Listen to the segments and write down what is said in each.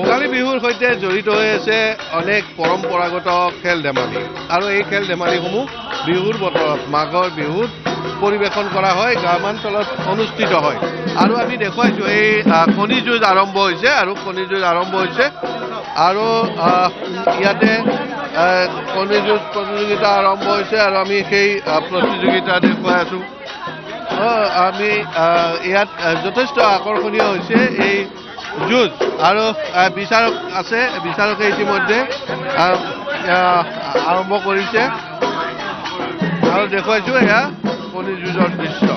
ভোগালী বিহুৰ সৈতে জড়িত হৈ আছে অনেক পৰম্পৰাগত খেল ধেমালি আৰু এই খেল ধেমালিসমূহ বিহুৰ বতৰত মাঘৰ বিহুত পৰিৱেশন কৰা হয়, গ্ৰামাঞ্চলত অনুষ্ঠিত হয় আৰু আমি দেখুৱাইছোঁ এই কণী যুঁজ আৰম্ভ হৈছে আৰু ইয়াতে কণী যুঁজ প্ৰতিযোগিতা আৰম্ভ হৈছে আৰু আমি সেই প্ৰতিযোগিতা দেখুৱাই আছোঁ। আমি ইয়াত যথেষ্ট আকৰ্ষণীয় হৈছে এই যুঁজ আৰু বিচাৰক আছে, বিচাৰকে ইতিমধ্যে আৰম্ভ কৰিছে আৰু দেখুৱাইছোঁ এয়া কণী যুঁজৰ দৃশ্য।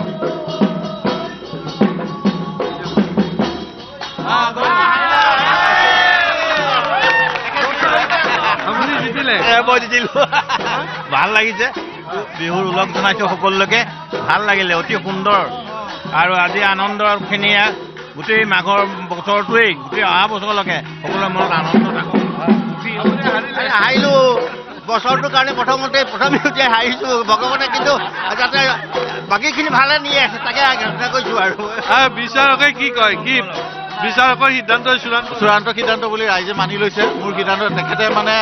মই জিতিলো, ভাল লাগিছে, বিহুৰ ওলগ জনাইছোঁ সকলোকে, ভাল লাগিলে, অতি সুন্দৰ আৰু আজি আনন্দখিনি গোটেই মাঘৰ বছৰটোৱেই গোটেই অহা বছৰলৈকে সকলোৰে মনত আনন্দ থাকক। হাৰিলোঁ বছৰটোৰ কাৰণে প্ৰথম বিহুতে হাৰিছোঁ, ভগৱানে কিন্তু যাতে বাকীখিনি ভালে নিয়ে আছে তাকে আশা কৰিছোঁ। আৰু বিচাৰকে কি কয়, কি বিচাৰকৰ সিদ্ধান্ত চূড়ান্ত সিদ্ধান্ত বুলি ৰাইজে মানি লৈছে। মোৰ সিদ্ধান্ত তেখেতে মানে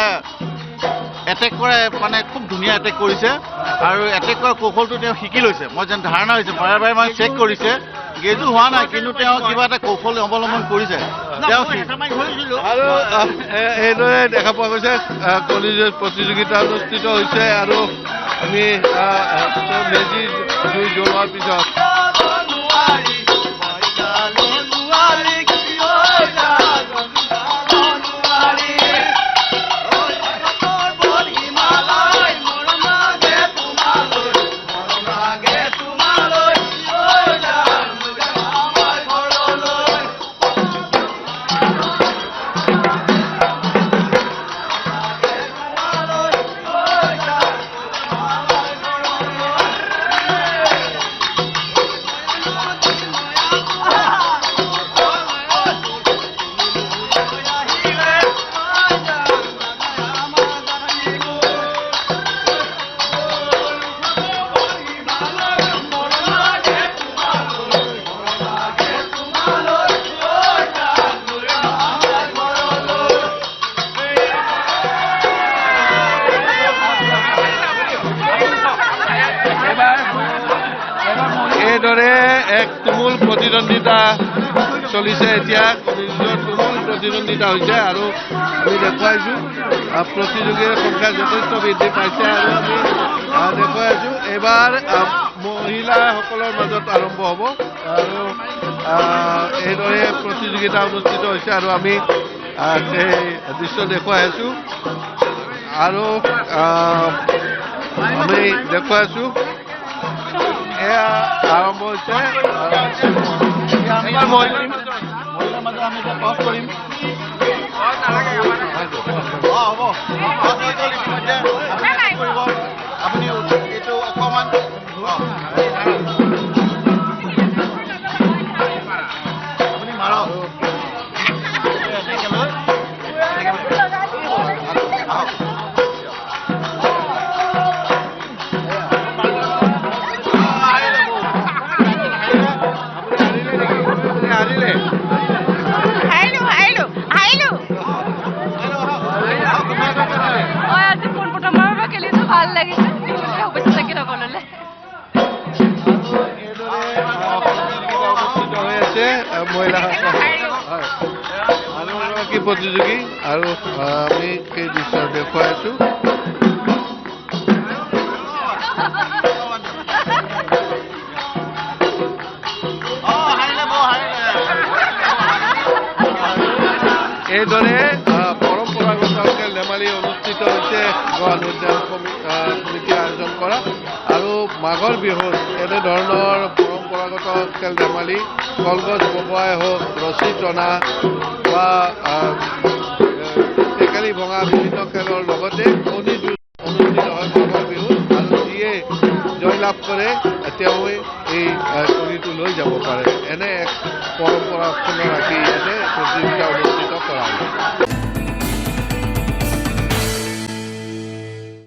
এটেক কৰে, মানে খুব ধুনীয়া এটেক কৰিছে আৰু এটেক কৰা কৌশলটো তেওঁ শিকি লৈছে। মই যেন ধাৰণা হৈছে, বাৰে বাৰে মই চেক কৰিছে, গেজু হোৱা নাই কিন্তু তেওঁ কিবা এটা কৌশল অৱলম্বন কৰিছে। তেওঁ আৰু এইদৰে দেখা পোৱা গৈছে কণী যুঁজ প্ৰতিযোগিতা অনুষ্ঠিত হৈছে আৰু আমি মেজি জুই জ্বলোৱাৰ পিছত এইদৰে এক তুমুল প্ৰতিদ্বন্দ্বিতা চলিছে। এতিয়া তুমুল প্ৰতিদ্বন্দ্বিতা হৈছে আৰু আমি দেখুৱাইছোঁ প্ৰতিযোগীৰ সংখ্যা যথেষ্ট বৃদ্ধি পাইছে আৰু আমি দেখুৱাই আছোঁ এইবাৰ মহিলাসকলৰ মাজত আৰম্ভ হ'ব আৰু এইদৰে প্ৰতিযোগিতা অনুষ্ঠিত হৈছে আৰু আমি সেই দৃশ্য দেখুৱাই আছোঁ আৰু আমি দেখুৱাইছোঁ এয়া আৰম্ভ হৈছে। মহিলাৰ মাজত আমি এতিয়া টছ কৰিম। আপুনি এইটো অকণমান আপুনি মাৰক। ভাল লাগিছে শুভেচ্ছা থাকিল সকলোলৈ। হৈ আছে মহিলাগৰাকী প্ৰতিযোগী আৰু আমি সেই দৃশ্য দেখুৱাই আছোঁ। এইদৰে পৰম্পৰাগত খেল ধেমালি অনুষ্ঠিত হৈছে গোৱাল উদ্যান সমিতিয়ে আয়োজন কৰা আৰু মাঘৰ বিহুত এনেধৰণৰ পৰম্পৰাগত খেল ধেমালি কলগছ বগোৱাই হওক, ৰছী টনা বা টেকেলি ভঙা বিভিন্ন খেলৰ লগতে কণী যুঁজ অনুষ্ঠিত হয় মাঘৰ বিহুত আৰু যিয়ে জয়লাভ কৰে তেওঁৱে এই কণীটো লৈ যাব পাৰে। এনে এক পৰম্পৰা অক্ষুণ্ণ ৰাখি ইয়াতে প্ৰতিযোগিতা অনুষ্ঠিত কৰা হয়।